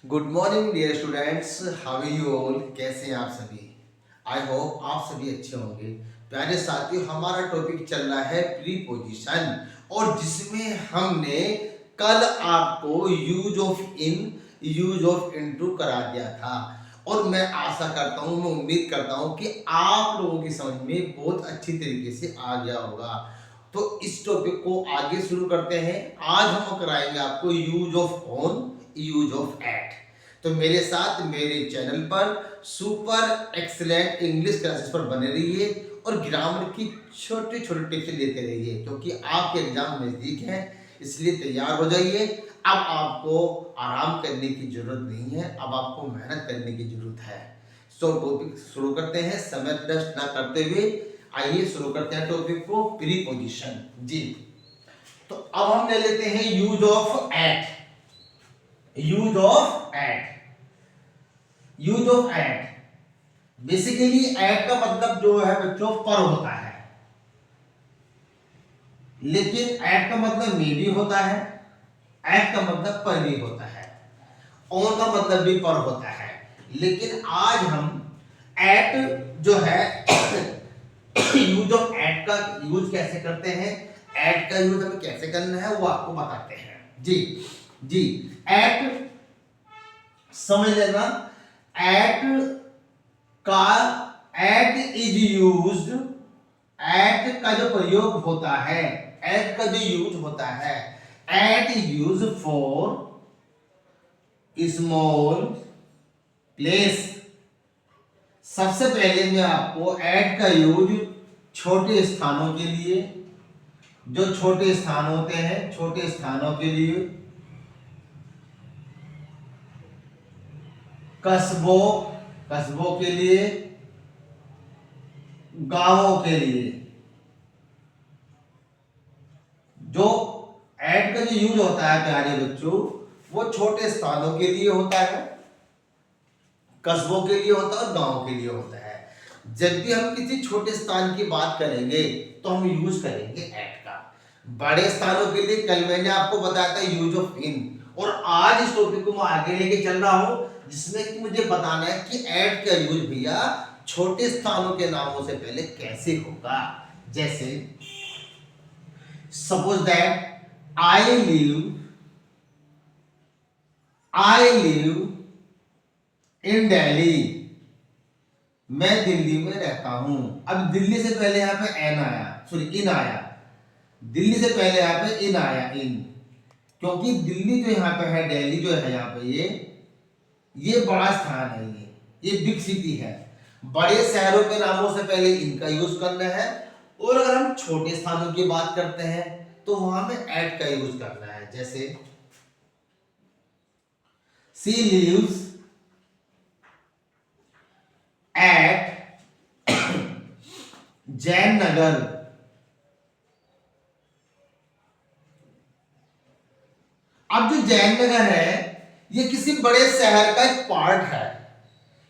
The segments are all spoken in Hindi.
Good morning dear students, how are you all. कैसे हैं आप सभी। आई होप आप सभी अच्छे होंगे। प्यारे साथियों, हमारा टॉपिक चल रहा है प्रीपोजिशन, और जिसमें हमने कल आपको यूज ऑफ इनटू करा दिया था। और मैं आशा करता हूँ, मैं उम्मीद करता हूँ कि आप लोगों की समझ में बहुत अच्छी तरीके से आ गया होगा। तो इस टॉपिक को आगे शुरू करते हैं। आज हम कराएंगे आपको use of on, use of at. तो मेरे साथ मेरे चैनल पर सुपर एक्सीलेंट इंग्लिश क्लासेस पर बने रहिए और ग्रामर की छोटे छोटे टिप्स लेते रहिए, क्योंकि आपके एग्जाम नजदीक है, इसलिए तैयार हो जाइए। अब आपको आराम करने की जरूरत नहीं है, अब आपको मेहनत करने की जरूरत है। सो टॉपिक शुरू करते हैं, समय नष्ट ना करते हुए आइए शुरू करते हैं टॉपिक को, प्रीपोजिशन। जी, तो अब हम ले लेते हैं use of at. Use of at, use of at basically at का मतलब जो है बच्चों पर होता है, लेकिन एट का मतलब मे भी होता है, एट का मतलब पर भी होता है, ऑन का मतलब भी पर होता है। लेकिन आज हम एट जो है यूज ऑफ एट का यूज कैसे करते हैं, एट का यूज हमें कैसे करना है वो आपको बताते हैं। जी जी, एट समझ लेना। एट का एट इज यूज्ड, एट का जो प्रयोग होता है, एट का जो यूज होता है, at is use for small place. सबसे पहले मैं आपको एट का यूज छोटे स्थानों के लिए, जो छोटे स्थान होते हैं, छोटे स्थानों के लिए, कस्बों कस्बों के लिए, गांवों के लिए, जो एट का जो यूज होता है प्यारे बच्चों, वो छोटे स्थानों के लिए होता है, कस्बों के लिए होता है और गांवों के लिए होता है। जब भी हम किसी छोटे स्थान की बात करेंगे तो हम यूज करेंगे एट का। बड़े स्थानों के लिए कल मैंने आपको बताया था यूज ऑफ इन, और आज इस टॉपिक को मैं आगे लेके चल रहा हूं, जिसमें कि मुझे बताना है कि एट का यूज भैया छोटे स्थानों के नामों से पहले कैसे होगा। जैसे suppose that I live in Delhi, मैं दिल्ली में रहता हूं। अब दिल्ली से पहले यहां पे एन आया, सॉरी इन आया, दिल्ली से पहले यहां पे इन आया, इन, क्योंकि दिल्ली जो यहां पे है, दिल्ली जो है यहां पे, ये बड़ा स्थान है, ये बिग सिटी है। बड़े शहरों के नामों से पहले इनका यूज करना है, और अगर हम छोटे स्थानों की बात करते हैं तो वहां में एट का यूज करना है। जैसे सी लिव्स एट जैन नगर। अब जो जैन नगर है ये किसी बड़े शहर का एक पार्ट है,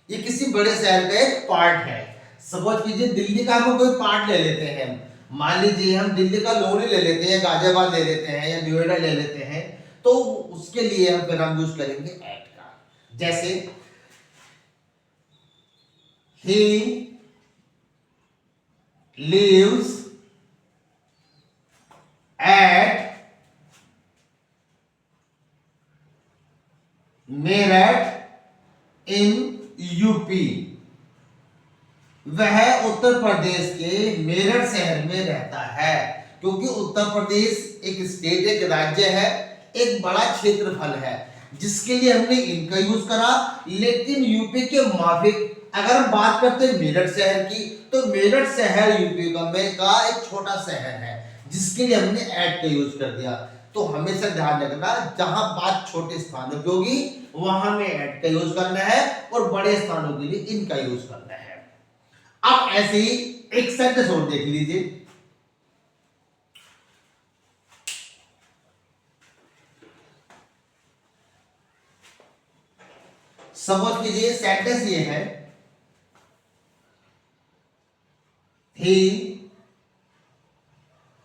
ये किसी बड़े शहर का एक पार्ट है। सपोज कीजिए दिल्ली का हम कोई पार्ट ले लेते हैं, मान लीजिए हम दिल्ली का लोनी ले लेते हैं, गाजियाबाद ले लेते हैं, या नोएडा ले लेते हैं, तो उसके लिए हम फिर हम यूज करेंगे एट का। जैसे ही lives at Meerut in UP, वह उत्तर प्रदेश के मेरठ शहर में रहता है। क्योंकि उत्तर प्रदेश एक स्टेट, एक राज्य है, एक बड़ा क्षेत्रफल है, जिसके लिए हमने इनका यूज करा। लेकिन यूपी के माफिक अगर हम बात करते हैं मेरठ शहर की, तो मेरठ शहर यूपी का एक छोटा शहर है, जिसके लिए हमने एट का यूज कर दिया। तो हमेशा ध्यान रखना, जहां बात छोटे स्थानों की होगी वहां में एट का यूज करना है, और बड़े स्थानों के लिए इनका यूज करना है। अब ऐसे ही एक सेंटेंस और देख लीजिए। समझ कीजिए, सेंटेंस ये है, he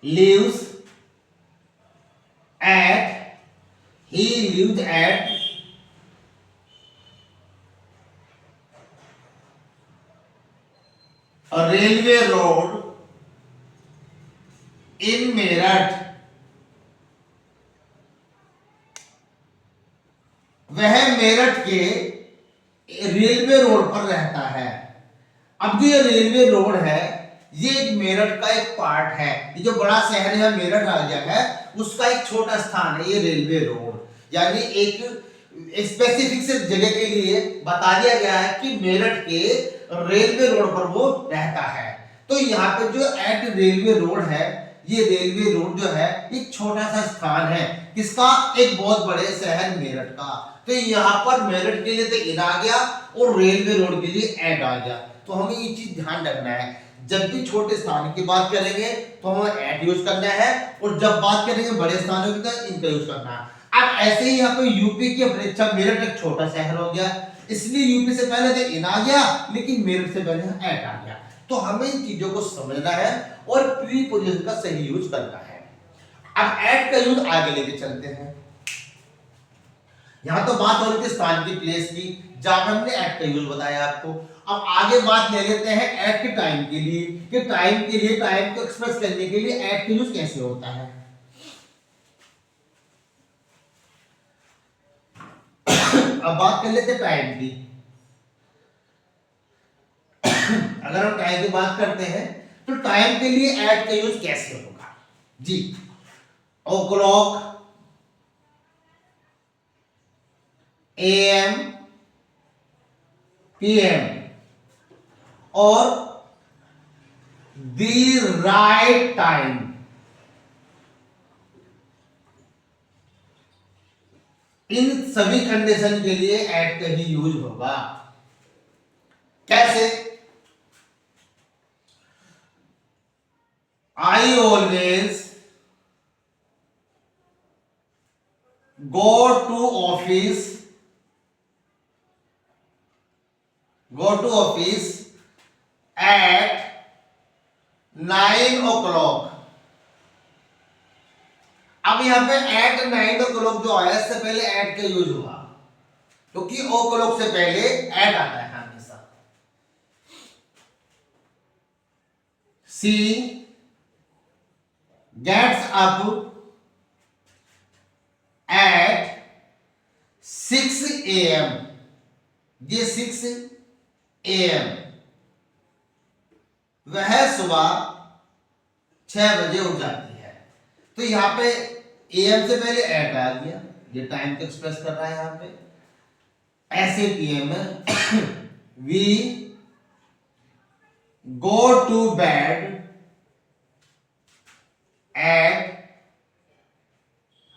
lives at he lived at railway road in Meerut, वह मेरठ के रेलवे रोड पर रहता है। अब जो ये रेलवे रोड है ये एक मेरठ का एक पार्ट है। ये जो बड़ा शहर है मेरठ आ गया है उसका एक छोटा स्थान है ये रेलवे रोड, यानी एक स्पेसिफिक से जगह के लिए बता दिया गया है कि मेरठ के रेलवे रोड पर वो रहता है। तो यहाँ पे जो एट रेलवे रोड है, ये रेलवे रोड जो है एक छोटा सा स्थान है किसका, एक बहुत बड़े शहर मेरठ का। तो यहाँ पर मेरठ के लिए तो इन आ गया और रेलवे रोड के लिए एट आ गया। तो हमें ये चीज ध्यान रखना है, जब भी छोटे स्थान की बात करेंगे तो हमें एट यूज करना है, और जब बात करेंगे बड़े स्थानों की तो इनका यूज करना है। अब ऐसे ही यहाँ पे यूपी की अपेक्षा मेरठ एक छोटा शहर हो गया, इसलिए यूपी से पहले तो इन आ गया लेकिन मेरठ से पहले एट आ गया। तो हमें इन चीजों को समझना है और प्रीपोजिशन का सही यूज करना है। अब एट का यूज आगे लेके चलते हैं। यहां तो बात हो रही थी स्थान की, प्लेस की, जहां पे हमने एट का यूज बताया आपको। अब आगे बात ले लेते हैं एट के टाइम के लिए, कि टाइम के लिए, टाइम को एक्सप्रेस करने के लिए एट का यूज कैसे होता है। अब बात कर लेते हैं टाइम की। अगर हम टाइम की बात करते हैं तो टाइम के लिए एट का यूज कैसे होगा जी। ओ क्लॉक, AM, PM और द राइट टाइम, इन सभी कंडीशन के लिए एट का ही यूज होगा। कैसे? I always go to office at 9 o'clock। अब यहां पे एट 9 o'clock जो आया इससे पहले एट का यूज हुआ, क्योंकि ओ क्लॉक से पहले एट आता है हमेशा। सी gets up at 6 AM, ये 6 AM, वह सुबह 6 बजे उठ जाती है। तो यहाँ पे AM से पहले एट आ गया, ये टाइम को एक्सप्रेस कर रहा है यहाँ पे। ऐसे PM we go to bed at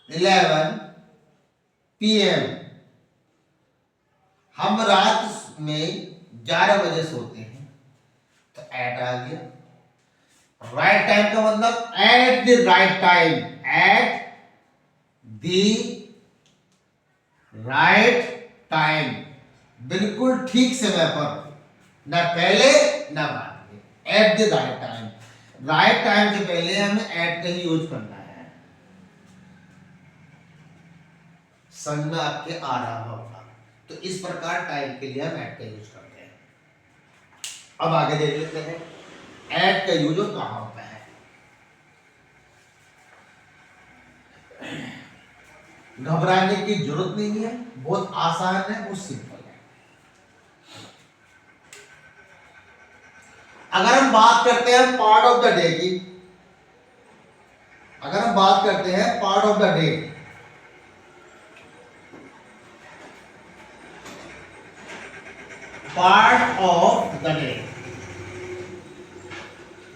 11 PM, हम रात में 11 बजे सोते हैं, तो एट आ गया। राइट टाइम का मतलब at the right time, at the right time, बिल्कुल ठीक समय पर, ना पहले ना बाद में, at the right time. Right time से पहले हमें एट का ही यूज करना है। समझ में आपके आ रहा होगा। तो इस प्रकार टाइम के लिए हम एट का यूज करते हैं। अब आगे देख लेते हैं एट का यूज कहां होता है। घबराने की जरूरत नहीं है, बहुत आसान है, बहुत सिंपल है। अगर हम बात करते हैं पार्ट ऑफ द डे की, अगर हम बात करते हैं part of the day, part of the day,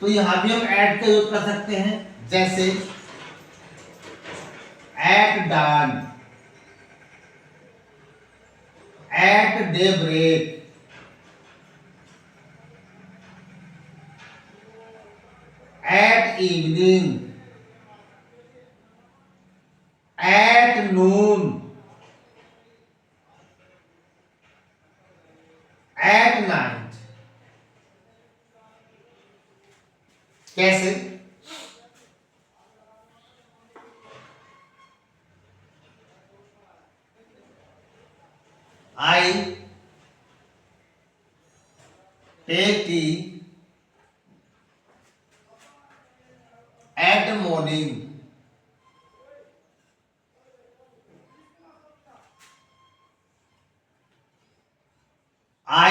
तो यहां भी हम एट का यूज कर सकते हैं। जैसे at dawn, at daybreak, at evening, at noon, at night। कैसे? I take tea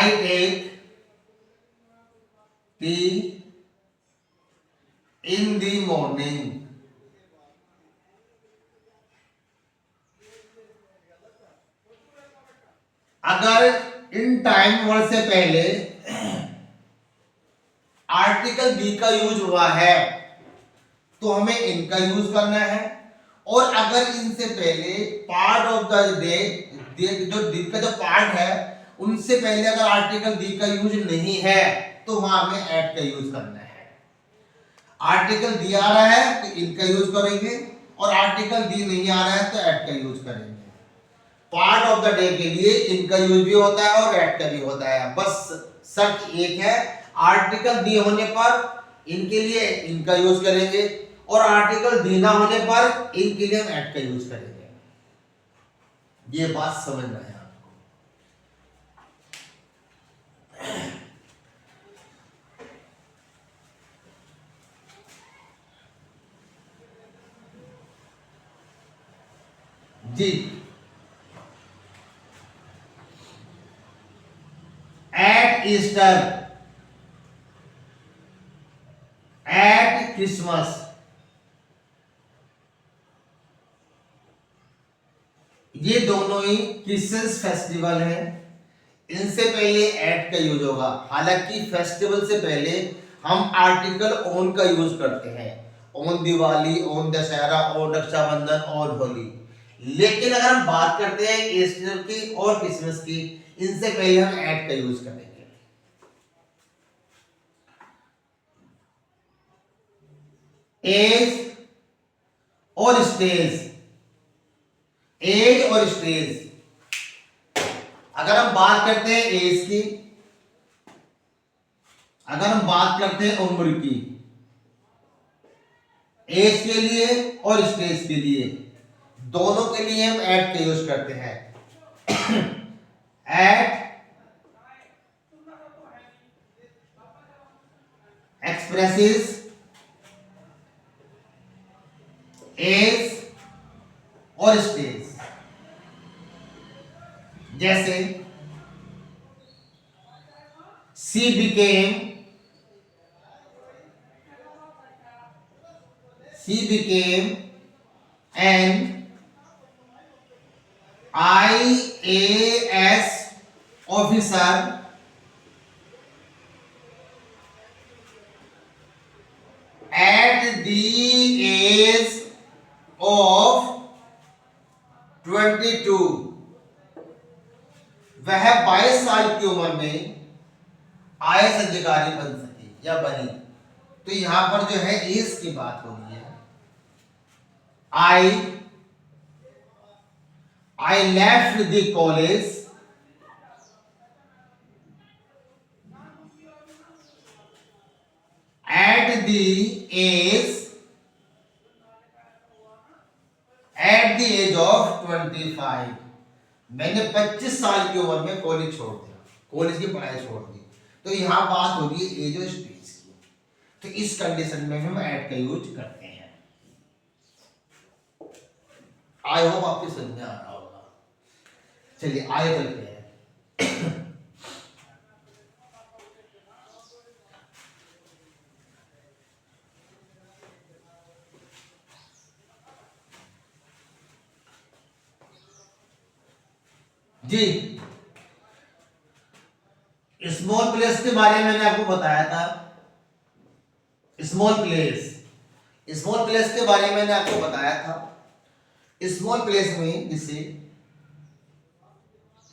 I take tea in the morning. अगर इन टाइम वर्ड से पहले आर्टिकल बी का यूज हुआ है तो हमें इनका यूज करना है, और अगर इनसे पहले पार्ट ऑफ द डे, जो दिन का जो पार्ट है उनसे पहले अगर आर्टिकल दी का यूज नहीं है तो वहां हमें एट का यूज करना है। आर्टिकल दी आ रहा है तो इनका यूज करेंगे, और आर्टिकल दी नहीं आ रहा है तो एट का यूज करेंगे। पार्ट ऑफ द डे के लिए इनका यूज भी होता है और एट का भी होता है, बस शर्त एक है, आर्टिकल दी होने पर इनके लिए इनका यूज करेंगे, और आर्टिकल दी ना होने पर इनके लिए हम एट का यूज करेंगे। ये बात समझना है आपको। जी, एट ईस्टर, एट क्रिसमस, ये दोनों ही क्रिश्चियंस फेस्टिवल हैं, इनसे पहले एट का यूज होगा। हालांकि फेस्टिवल से पहले हम आर्टिकल ऑन का यूज करते हैं, on Diwali, on Dussehra, on Rakshabandhan, on Holi. लेकिन अगर हम बात करते हैं ईस्टर की और क्रिसमस की, इनसे पहले हम एट का यूज करेंगे। एज और स्टेज, एज और स्टेज, अगर हम बात करते हैं एज की, अगर हम बात करते हैं उम्र की, एज के लिए और स्टेज के लिए, दोनों के लिए हम एट का यूज करते हैं। एट एक्सप्रेसेस एज और स्टेज। जैसे she became an IAS officer at the age of 22। वह 22 साल की उम्र में आईएएस अधिकारी बन सकी या बनी। तो यहां पर जो है एज की बात हो रही है। I left the college at the age of 25। मैंने 25 साल की उम्र में कॉलेज छोड़ दिया, कॉलेज की पढ़ाई छोड़ दी। तो यहां बात हो रही है एज और स्टेज की। तो इस कंडीशन में हम एट का यूज करते हैं। आई होप आपकी समझ में आ रहा होगा। चलिए आगे चलते हैं। जी, स्मॉल प्लेस के बारे में मैंने आपको बताया था। स्मॉल प्लेस के बारे में मैंने आपको बताया था। स्मॉल प्लेस में जिसे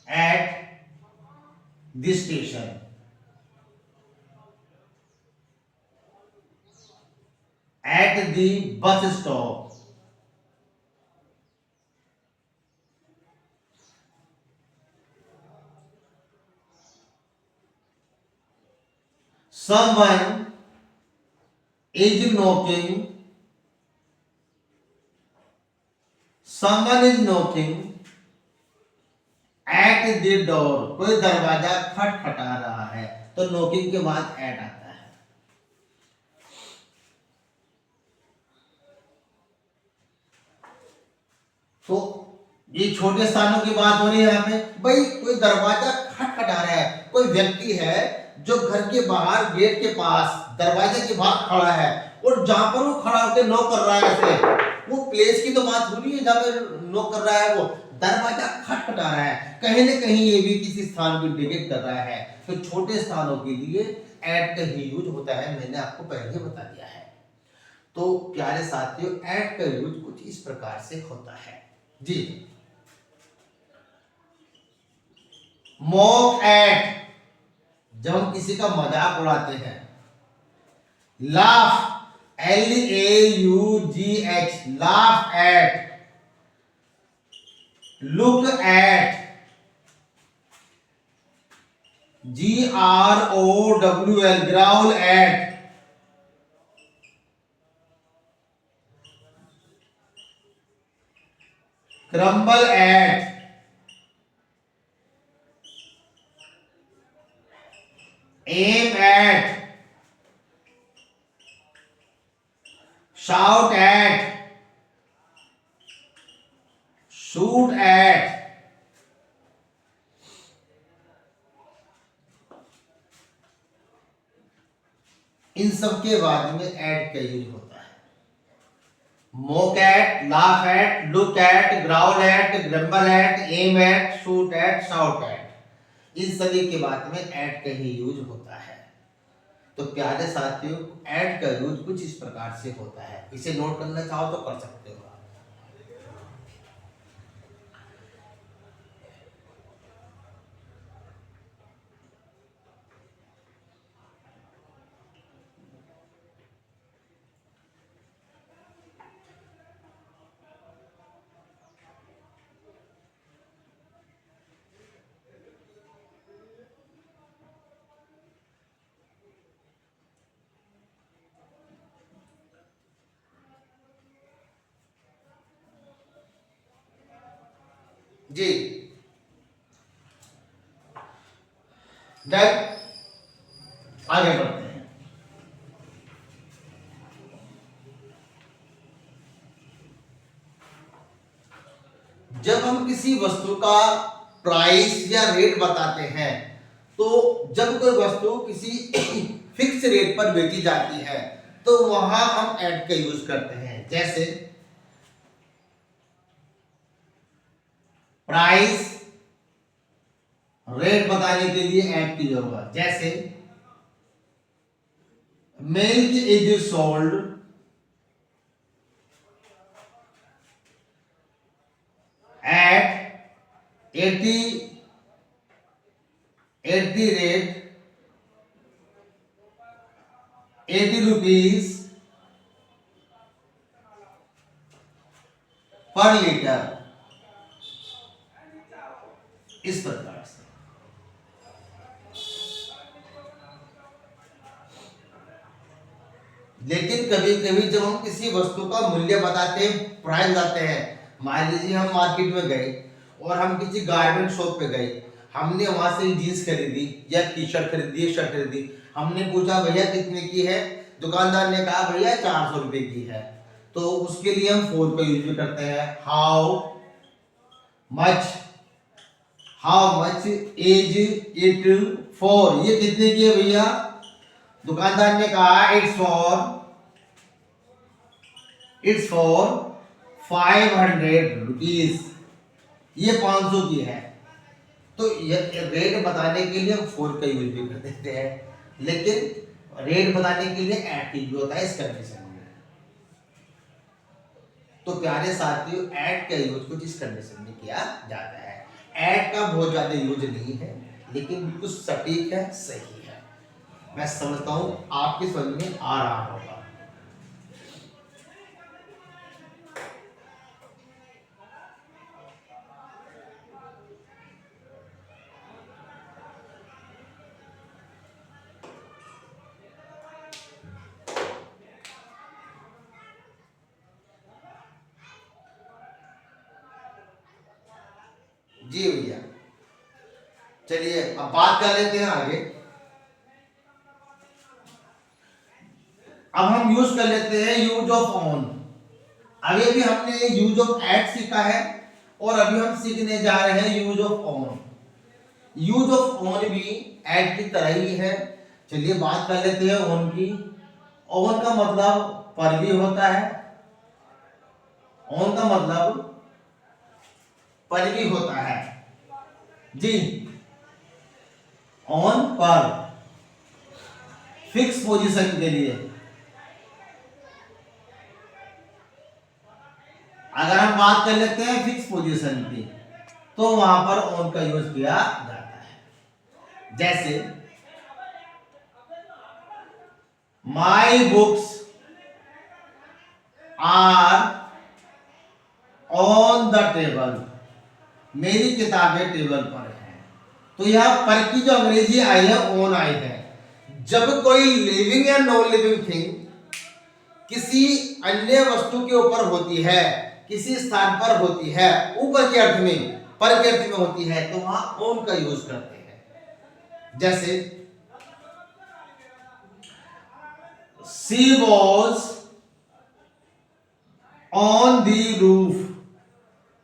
at the station, at the bus stop, someone is knocking, at the door, कोई दरवाजा खटखटा रहा है, तो नॉकिंग के बाद एट आता है। तो ये छोटे स्थानों की बात हो रही है। यहाँ पे भाई कोई दरवाजा खटखटा रहा है, कोई कोई व्यक्ति है जो घर के बाहर गेट के पास दरवाजे के बाहर खड़ा है और जहां पर वो खड़ा होकर नॉक कर रहा है, ऐसे वो प्लेस की तो बात हो रही है जहां पर नॉक कर रहा है, वो दरवाजा खटखटा रहा है, कहीं ना कहीं ये भी किसी स्थान को इंडिकेट कर रहा है। तो छोटे स्थानों के लिए एट का ही यूज होता है, मैंने आपको पहले बता दिया है। तो प्यारे साथियों, एट का यूज कुछ इस प्रकार से होता है जी। मॉक एट, जब हम किसी का मजाक उड़ाते हैं। Laugh, LAUGH, laugh at. Look at, GROWL, growl at. Grumble at, aim at, shout at, shoot at. इन सब के बाद में एट का यूज होता है। Mock at, laugh at, look at, growl at, grumble at, aim at, shoot at, shout at, इन सभी के बाद में एट का ही यूज होता है। तो प्यारे साथियों, एट का यूज कुछ इस प्रकार से होता है। इसे नोट करना चाहो तो कर सकते हो। जी डन, आगे बढ़ते हैं। जब हम किसी वस्तु का प्राइस या रेट बताते हैं, तो जब कोई वस्तु किसी फिक्स रेट पर बेची जाती है तो वहां हम एट का यूज करते हैं। जैसे प्राइस, रेट बताने के लिए एट की जरूरत। जैसे milk is sold at 80 rate 80 rupees per litre, इस प्रकार से। लेकिन कभी कभी जब हम किसी वस्तु का मूल्य बताते हैं, प्राइस बताते हैं, मान लीजिए हम मार्केट में गए और हम किसी गारमेंट शॉप पे गए, हमने वहां से जीन्स खरीदी या टी शर्ट खरीदी या शर्ट खरीदी, हमने पूछा भैया कितने की है, दुकानदार ने कहा भैया 400 रुपए की है। तो उसके लिए हम फोर का यूज भी करते हैं। Much how much is it for, ये कितने की है भैया, दुकानदार ने कहा इट्स फॉर 500 रुपीज, ये 500 की है। तो ये रेट बताने के लिए हम फोर का यूज भी कर देते हैं, लेकिन रेट बताने के लिए एट भी होता है इस कंडीशन में। तो प्यारे साथियों, एट का यूज कुछ इस कंडीशन में किया जाता है। एट का बहुत ज्यादा यूज नहीं है, लेकिन बिल्कुल सटीक है, सही है। मैं समझता हूं आपकी समझ में आ रहा होगा। जी भैया, चलिए अब बात कर लेते हैं आगे। अब हम यूज कर लेते हैं यूज ऑफ ऑन। अभी भी हमने यूज ऑफ एट सीखा है और अभी हम सीखने जा रहे हैं use of on. Use of on भी एट की तरह ही है। चलिए बात कर लेते हैं ऑन की। ऑन का मतलब पर भी होता है, ऑन का मतलब पर भी होता है जी। ऑन पर फिक्स पोजीशन के लिए, अगर हम बात कर लेते हैं फिक्स पोजीशन की, तो वहां पर ऑन का यूज किया जाता है। जैसे my books are on the table, मेरी किताबें टेबल पर हैं। तो यह पर की जो अंग्रेजी आई है ऑन आई है। जब कोई लिविंग या नॉन लिविंग थिंग किसी अन्य वस्तु के ऊपर होती है, किसी स्थान पर होती है, ऊपर के अर्थ में, पर के अर्थ में होती है, तो वहां ऑन का यूज करते हैं। जैसे she was on the roof,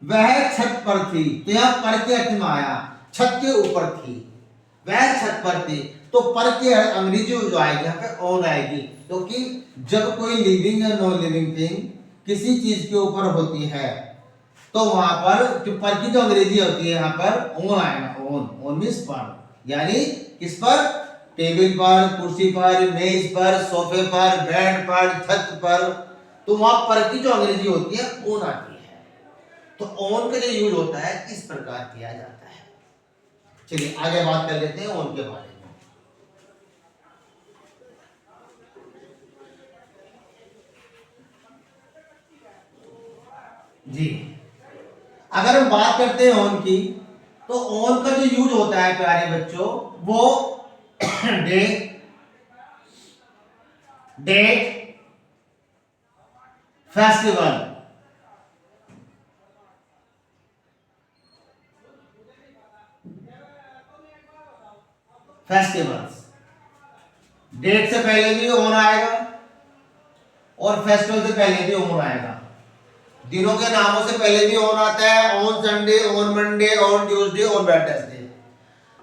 वह छत पर थी। तो यह पर के अर्थ में आया, छत के ऊपर थी, वह छत पर थी। तो पर के अंग्रेजी जो आएगी यहाँ पे ऑन आएगी, क्योंकि जब कोई लिविंग या नॉन लिविंग थिंग किसी चीज के ऊपर होती है, तो वहां पर जो पर की जो अंग्रेजी होती है यहाँ पर ऑन आएगा। ऑन मींस पर, यानी किस पर, टेबल पर, कुर्सी पर, मेज पर, सोफे पर, बेड पर, छत पर। तो वहां पर की जो अंग्रेजी होती है ऑन आती है। तो ऑन का जो यूज होता है इस प्रकार किया जाता है। चलिए आगे बात कर लेते हैं ऑन के बारे में जी। अगर हम बात करते हैं ऑन की, तो ऑन का जो यूज होता है प्यारे बच्चों, वो डेट, फेस्टिवल, फेस्टिवल्स, डेट से पहले भी ऑन आएगा और फेस्टिवल से पहले भी ऑन आएगा। दिनों के नामों से पहले भी ऑन आता है, on Sunday, on Monday, on Tuesday, on Wednesday.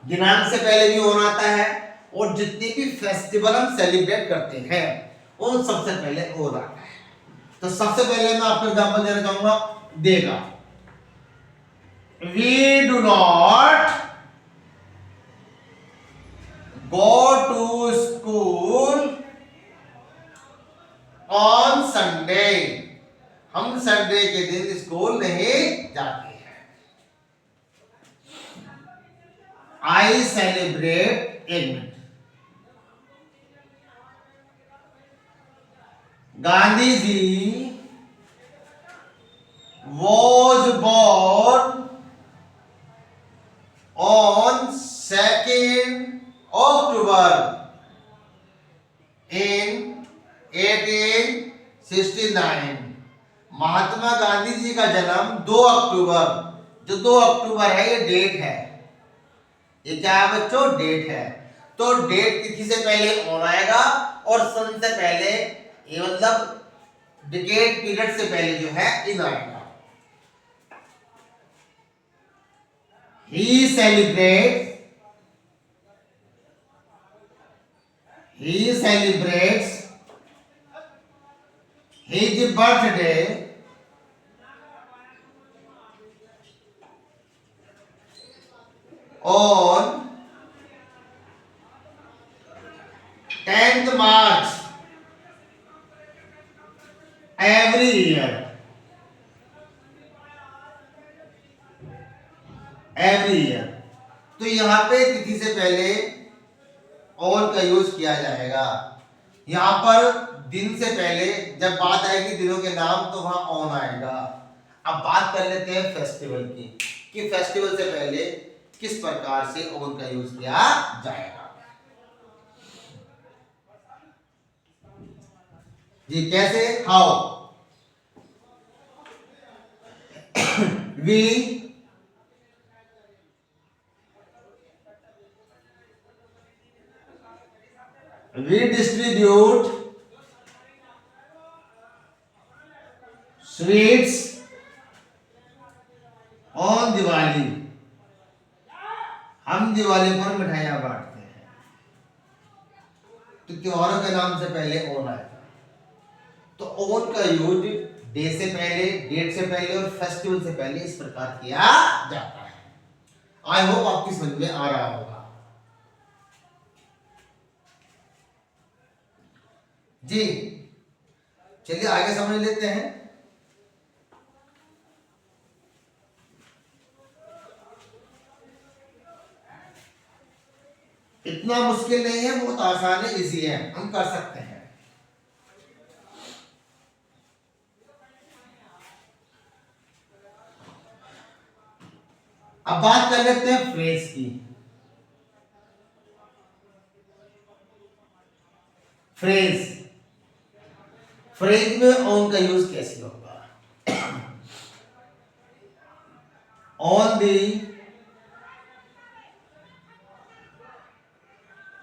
दिनांक से पहले भी ऑन आता है, और जितने भी फेस्टिवल हम सेलिब्रेट करते हैं उन सबसे पहले ऑन आता है। तो सबसे पहले मैं आपको एग्जांपल देना चाहूंगा, देगा। We do not go to school on Sunday, हम संडे के दिन स्कूल नहीं जाते हैं। I celebrate, एक मिनट, Gandhi ji was born on 2nd October in 1869। Mahatma Gandhi ji का जन्म 2 अक्टूबर, जो 2 अक्टूबर है ये डेट है, ये क्या है बच्चों, डेट है। तो डेट तिथि से पहले ऑन आएगा और सन से पहले, ये मतलब डिकेड पीरियड से पहले जो है इन आएगा। He celebrates his birthday on 10th March every year। तो यहां पे तिथि से पहले ऑन का यूज किया जाएगा। यहां पर दिन से पहले जब बात आएगी दिनों के नाम, तो वहां ऑन आएगा। अब बात कर लेते हैं फेस्टिवल की, कि फेस्टिवल से पहले किस प्रकार से ऑन का यूज किया जाएगा। जी कैसे, how, we distribute sweets on Diwali, हम दिवाली पर मिठाइयां बांटते हैं। त्योहारों के नाम से पहले ओन आया था। तो ओन का यूज डे से पहले, डेट से पहले और फेस्टिवल से पहले इस प्रकार किया जाता है। आई होप आपकी समझ में आ रहा होगा जी। चलिए आगे समझ लेते हैं। इतना मुश्किल नहीं है, बहुत आसान है, इजी है, हम कर सकते हैं। अब बात कर लेते हैं फ्रेज की। फ्रेज फ्रेज में ऑन का यूज कैसे होगा? On the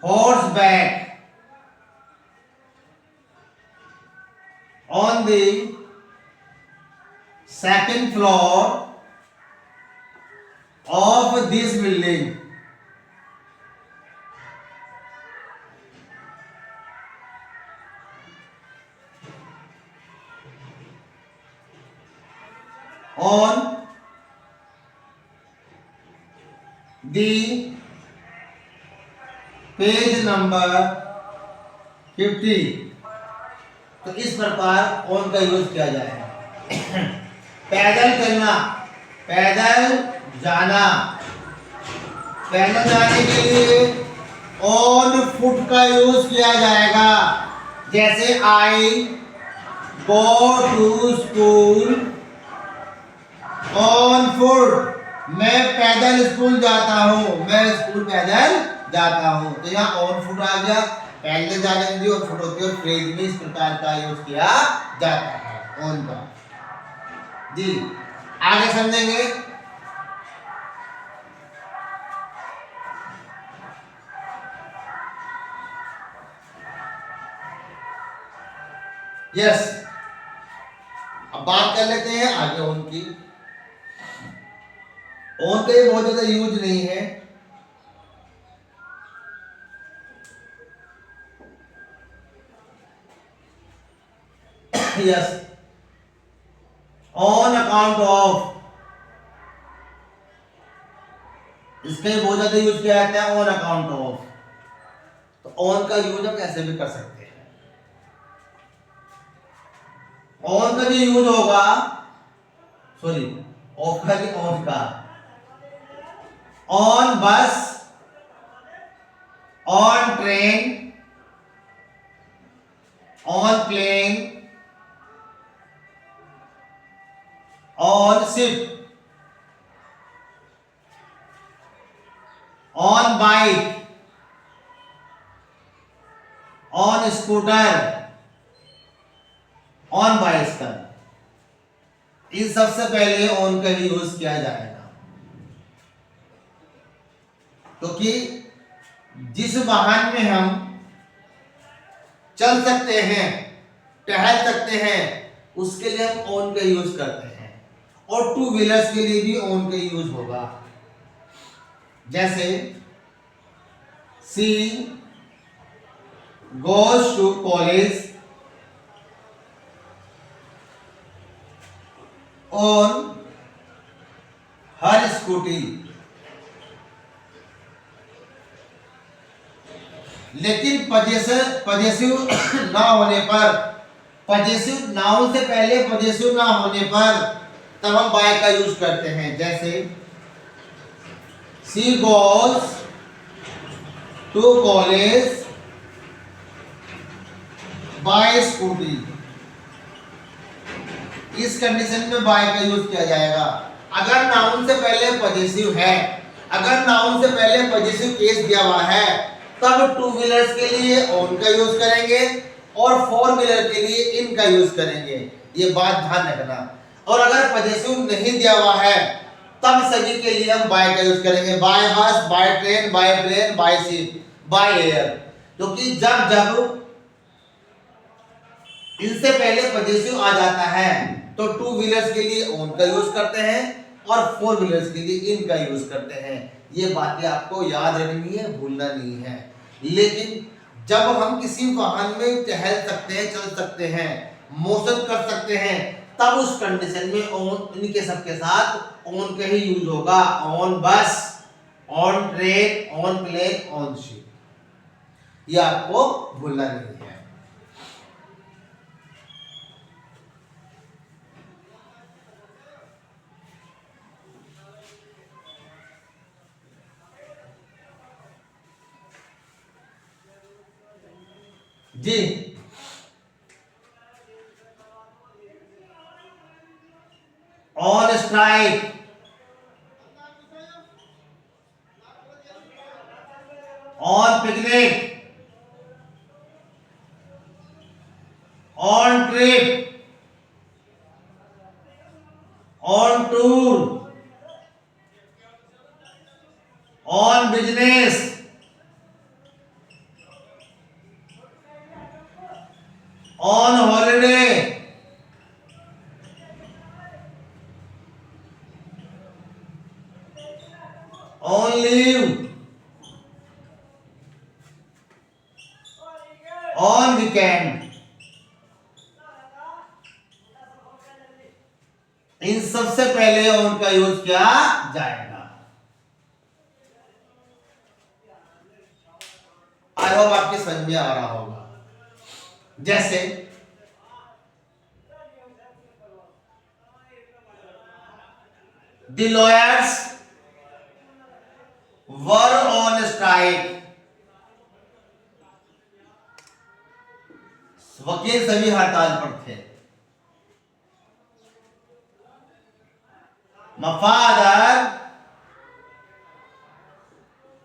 horseback, on the second floor of this building, on the page number 50। तो इस प्रकार ऑन का यूज किया जाएगा। पैदल चलना, पैदल जाना, पैदल जाने के लिए ऑन फुट का यूज किया जाएगा। जैसे I go to school on foot, मैं पैदल स्कूल जाता हूं, मैं स्कूल पैदल जाता हूं। तो यहाँ ऑन फुट आ गया, पैदल जाने के लिए और फुट होती है, फ्रेज में इस प्रकार का यूज किया जाता है ऑन का जी। आगे समझेंगे। यस, अब बात कर लेते हैं आगे ऑन की। ऑन का बहुत ज्यादा यूज नहीं है। यस, ऑन अकाउंट ऑफ, इसका बहुत ज्यादा यूज किया जाता है ऑन अकाउंट ऑफ। तो ऑन का यूज हम ऐसे भी कर सकते हैं। ऑन का जो यूज होगा, सॉरी ऑफ का नहीं, on car, on bus, on train, on plane, on ship, on bike, on scooter, on bicycle, इन सबसे पहले ऑन का ही यूज किया जाएगा। क्योंकि जिस वाहन में हम चल सकते हैं, टहल सकते हैं, उसके लिए हम ऑन का यूज करते हैं। और टू व्हीलर्स के लिए भी ऑन का यूज होगा। जैसे she goes to college on her scooty. लेकिन पजेसिव ना होने पर, पजेसिव नाउन से पहले पजेसिव ना होने पर तब हम बाय का यूज करते हैं। जैसे she goes to college by scooty. इस कंडीशन में बाय का यूज किया जाएगा। अगर नाउन से पहले पजेसिव है, अगर नाउन से पहले पजेसिव केस दिया हुआ है, तब टू व्हीलर्स के लिए ऑन का यूज करेंगे और फोर व्हीलर के लिए इन का यूज करेंगे। ये बात ध्यान रखना। और अगर पजेसिव नहीं दिया हुआ है, तब सभी के लिए हम बाय का यूज करेंगे। By bus, by train, by plane, by ship, by air. क्योंकि जब जब इनसे पहले पजेसिव आ जाता है तो टू व्हीलर्स के लिए ऑन का यूज करते हैं और फोर व्हीलर्स के लिए इन का यूज करते हैं। ये बातें आपको याद रखनी है, भूलना नहीं है। लेकिन जब हम किसी वाहन में टहल सकते हैं, चल सकते हैं, मोशन कर सकते हैं, तब उस कंडीशन में ऑन, इनके सबके साथ ऑन का ही यूज होगा। On bus, on train, on plane, on ship, ये आपको भूलना नहीं है। जी, on strike, on picnic, on trip, on tour, on business, on holiday, on leave, on weekend. इन सबसे पहले ऑन का यूज किया जाएगा। आई होप आपके समझ में आ रहा होगा। जैसे the lawyers were on strike, वकील सभी हड़ताल पर थे। My father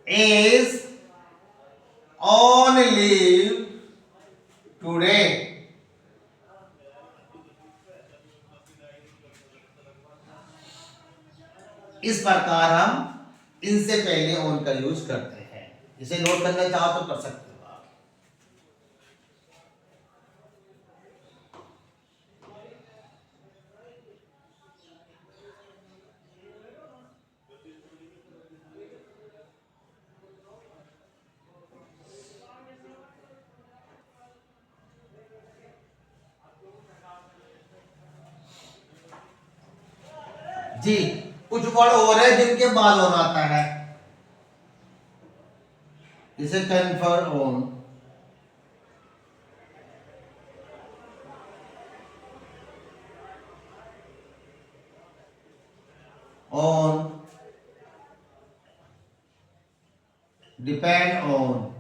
is on leave today. इस प्रकार हम इनसे पहले ऑन का यूज करते हैं। इसे नोट करना चाहो तो कर सकते हो आप। जी, कुछ वर्ड और है जिनके बाद ऑन आता है, जैसे confer on, on, depend on,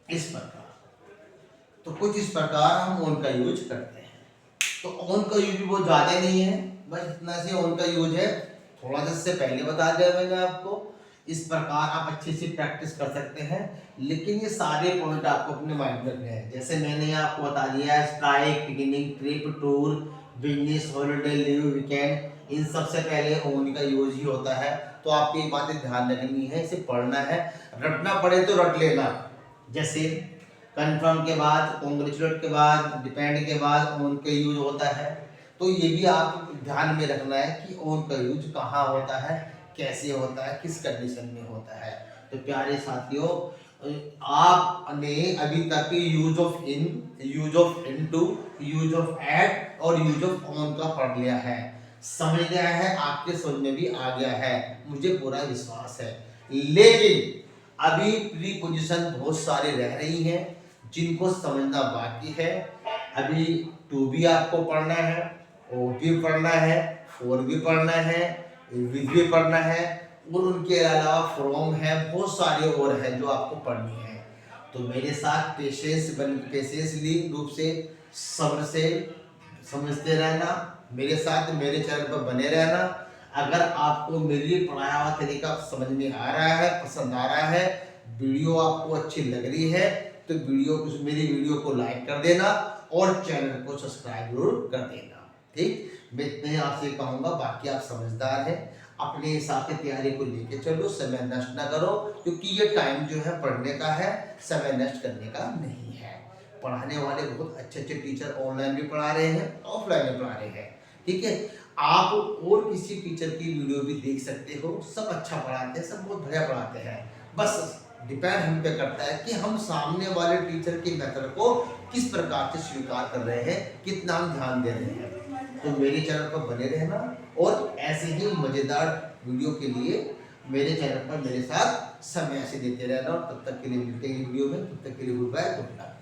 इस प्रकार। तो कुछ इस प्रकार हम ऑन का यूज करते हैं। तो ऑन का यूज भी बहुत ज्यादा नहीं है, बस इतना से ऑन का यूज है। थोड़ा सा इससे पहले बता दिया मैंने आपको। इस प्रकार आप अच्छे से प्रैक्टिस कर सकते हैं, लेकिन ये सारे पॉइंट आपको अपने माइंड में रखने हैं। जैसे मैंने आपको बता दिया, strike, beginning, trip, tour, business, holiday, leave, weekend, इन सबसे पहले ऑन का यूज ही होता है। तो आपको ये बातें ध्यान रखनी है, इसे पढ़ना है, रटना पड़े तो रट लेना। जैसे कन्फर्म के बाद, कॉन्ग्रेचुलेट के बाद, डिपेंड के बाद ऑन का यूज होता है। तो ये भी आप ध्यान में रखना है कि ऑन का यूज कहाँ होता है, कैसे होता है, किस कंडीशन में होता है। तो प्यारे साथियों, आपने अभी तक use of in, use of into, use of at और यूज ऑफ ऑन का पढ़ लिया है, समझ लिया है, आपके समझ में भी आ गया है, मुझे पूरा विश्वास है। लेकिन अभी प्रीपोजिशन बहुत सारे रह रही हैं जिनको समझना बाकी है। अभी टू भी आपको पढ़ना है, ओ भी पढ़ना है, फोर भी पढ़ना है, विद भी पढ़ना है, और उनके अलावा फ्रॉम है, बहुत सारे और हैं जो आपको पढ़नी है। तो मेरे साथ पेशेंसली रूप से, सब्र से समझते रहना, मेरे साथ मेरे चैनल पर बने रहना। अगर आपको मेरी पढ़ाया हुआ तरीका समझ में आ रहा है, पसंद आ रहा है, वीडियो आपको अच्छी लग रही है, तो मेरी वीडियो को लाइक कर देना और चैनल को सब्सक्राइब जरूर कर देना। ठीक, मैं इतने आपसे कहूँगा, बाकी आप समझदार हैं, अपने हिसाब से तैयारी को लेके चलो, समय नष्ट ना करो, क्योंकि ये टाइम जो है पढ़ने का है, समय नष्ट करने का नहीं है। पढ़ाने वाले बहुत अच्छे अच्छे टीचर ऑनलाइन भी पढ़ा रहे हैं, ऑफलाइन भी पढ़ा रहे हैं। ठीक है। आप और किसी टीचर की वीडियो भी देख सकते हो, सब अच्छा पढ़ाते हैं, सब बहुत बढ़िया पढ़ाते हैं। बस डिपेंड हम पे करता है कि हम सामने वाले टीचर की मेथड को किस प्रकार से स्वीकार कर रहे हैं, कितना हम ध्यान दे रहे हैं। तो मेरे चैनल पर बने रहना और ऐसे ही मजेदार वीडियो के लिए मेरे चैनल पर मेरे साथ समय ऐसे देते रहना। और तब तक के लिए मिलते हैं वीडियो में, तब तक के लिए गुड बाय, गुड नाइट।